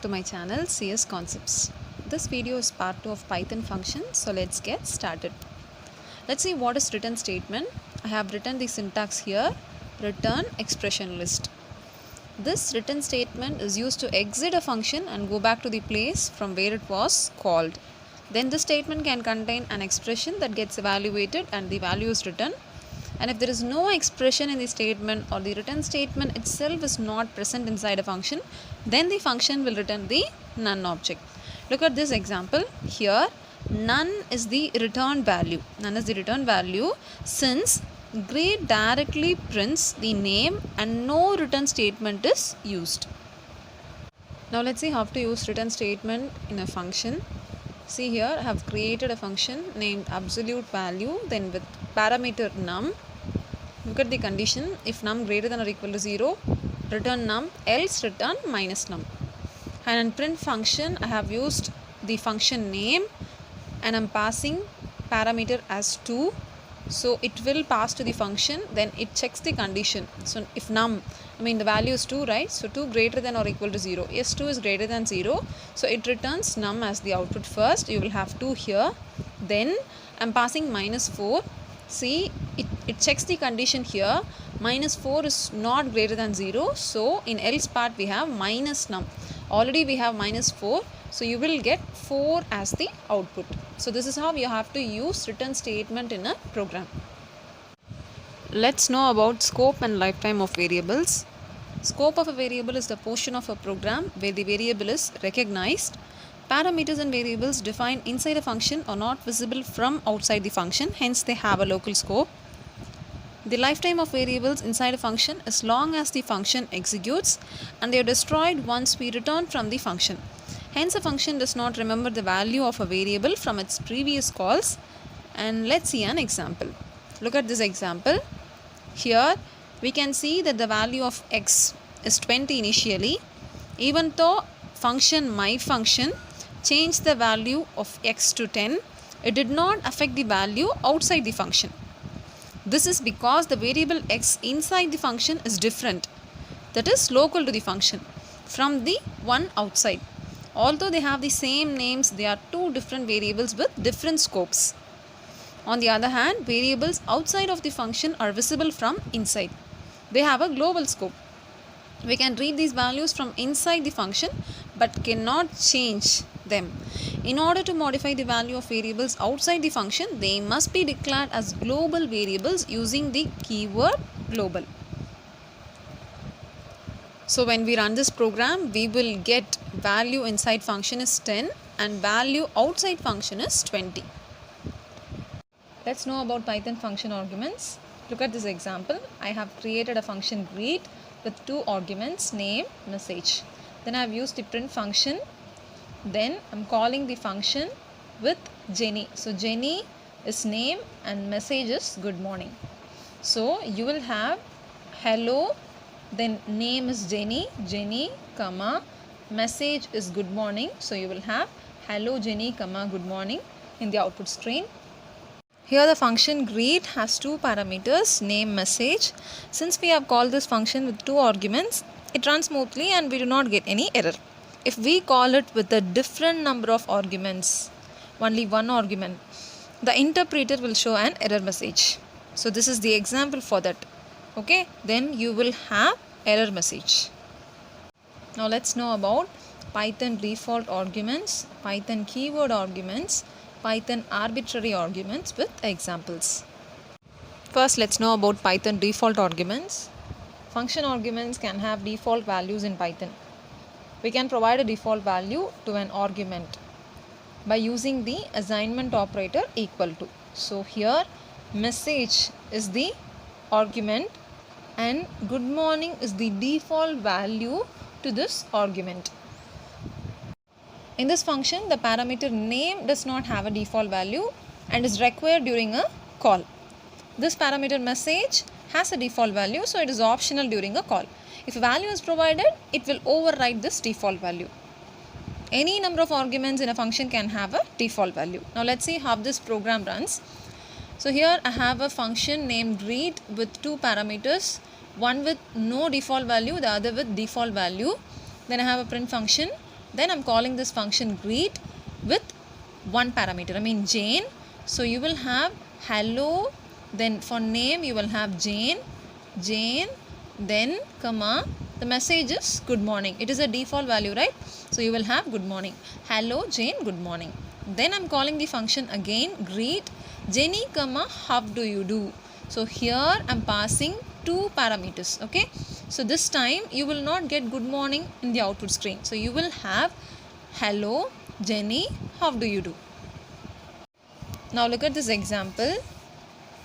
to my channel CS Concepts. This video is part 2 of Python function, so let's get started. Let's see what is return statement. I have written the syntax here, return expression list. This return statement is used to exit a function and go back to the place from where it was called. Then this statement can contain an expression that gets evaluated and the value is returned. And if there is no expression in the statement or the return statement itself is not present inside a function, then the function will return the none object. Look at this example here. None is the return value. None is the return value since grade directly prints the name and no return statement is used. Now let's see how to use return statement in a function. See here, I have created a function named absolute value, then with parameter num. Look at the condition. If num greater than or equal to 0, return num, else return minus num. And in print function, I have used the function name and I'm passing parameter as 2. So it will pass to the function, then it checks the condition. So if num, the value is 2, right? So 2 greater than or equal to 0. Yes, 2 is greater than 0. So it returns num as the output first. You will have 2 here. Then I'm passing minus 4. See, it checks the condition here. Minus 4 is not greater than 0. So in else part we have minus num. Already we have minus 4. So you will get 4 as the output. So this is how you have to use return statement in a program. Let's know about scope and lifetime of variables. Scope of a variable is the portion of a program where the variable is recognized. Parameters and variables defined inside a function are not visible from outside the function, hence they have a local scope. The lifetime of variables inside a function is long as the function executes and they are destroyed once we return from the function. Hence a function does not remember the value of a variable from its previous calls. And let's see an example. Look at this example. Here we can see that the value of x is 20 initially. Even though function my function changed the value of x to 10, it did not affect the value outside the function. This is because the variable x inside the function is different, that is local to the function, from the one outside. Although they have the same names, they are two different variables with different scopes. On the other hand, variables outside of the function are visible from inside. They have a global scope. We can read these values from inside the function but cannot change them. In order to modify the value of variables outside the function, they must be declared as global variables using the keyword global. So when we run this program, we will get value inside function is 10 and value outside function is 20. Let's know about Python function arguments. Look at this example. I have created a function greet with 2 arguments, name, message. Then I have used the print function. Then I'm calling the function with Jenny. So Jenny is name and message is good morning. So you will have hello, then name is Jenny, Jenny, comma, message is good morning. So you will have hello Jenny, comma, good morning in the output screen. Here the function greet has 2 parameters, name, message. Since we have called this function with 2 arguments, it runs smoothly and we do not get any error. If we call it with a different number of arguments, only 1 argument, the interpreter will show an error message. So this is the example for that. Okay, then you will have error message. Now let's know about Python default arguments, Python keyword arguments, Python arbitrary arguments with examples. First, let's know about Python default arguments. Function arguments can have default values in Python. We can provide a default value to an argument by using the assignment operator equal to. So here message is the argument and good morning is the default value to this argument. In this function, the parameter name does not have a default value and is required during a call. This parameter message has a default value, so it is optional during a call. If a value is provided, it will override this default value. Any number of arguments in a function can have a default value. Now let's see how this program runs. So here I have a function named read with 2 parameters, one with no default value, the other with default value. Then I have a print function Then I'm calling this function greet with one parameter, I mean Jane. So you will have hello, then for name you will have Jane, then comma, the message is good morning. It is a default value, right? So you will have good morning. Hello Jane, good morning. Then I'm calling the function again greet Jenny, comma, how do you do? So here I'm passing two parameters, okay? So this time you will not get good morning in the output screen. So you will have hello Jenny, how do you do? Now look at this example.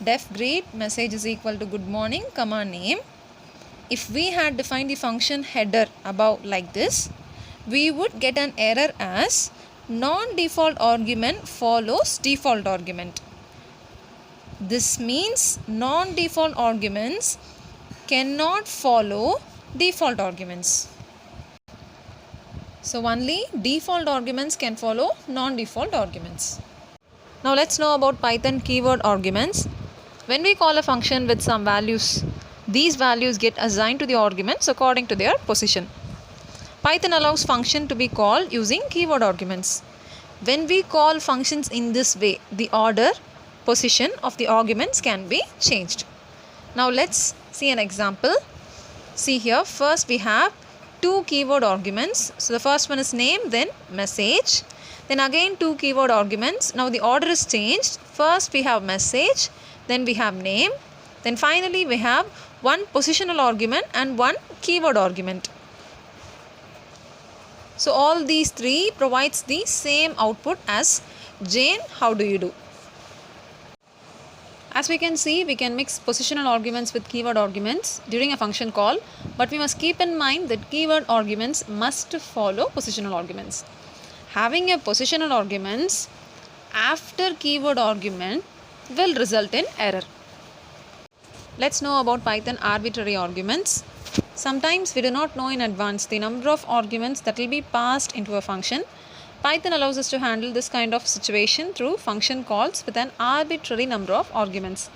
Def greet message is equal to good morning, comma name. If we had defined the function header above like this, we would get an error as non-default argument follows default argument. This means non-default arguments cannot follow default arguments. So only default arguments can follow non-default arguments. Now let's know about Python keyword arguments. When we call a function with some values, these values get assigned to the arguments according to their position. Python allows function to be called using keyword arguments. When we call functions in this way, the order, position of the arguments can be changed. Now let's see an example. See here, first we have two keyword arguments. So the first one is name, then message. Then again two keyword arguments. Now the order is changed. First we have message, then we have name, then finally we have one positional argument and one keyword argument. So all these three provides the same output as Jane, how do you do? As we can see, we can mix positional arguments with keyword arguments during a function call, but we must keep in mind that keyword arguments must follow positional arguments. Having a positional arguments after keyword argument will result in error. Let's know about Python arbitrary arguments. Sometimes we do not know in advance the number of arguments that will be passed into a function. Python allows us to handle this kind of situation through function calls with an arbitrary number of arguments.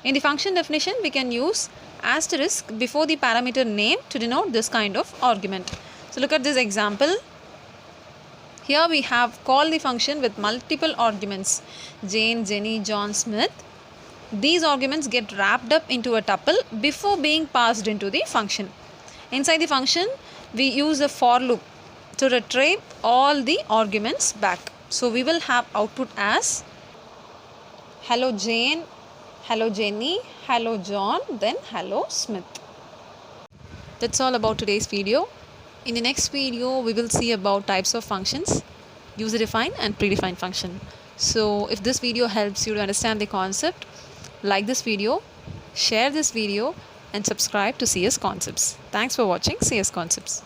In the function definition, we can use asterisk before the parameter name to denote this kind of argument. So look at this example. Here we have called the function with multiple arguments, Jane, Jenny, John, Smith. These arguments get wrapped up into a tuple before being passed into the function. Inside the function, we use a for loop to retrieve all the arguments back. So we will have output as hello Jane, hello Jenny, hello John, then hello Smith. That's all about today's video. In the next video, we will see about types of functions, user-defined and predefined function. So if this video helps you to understand the concept, like this video, share this video and subscribe to CS Concepts. Thanks for watching CS Concepts.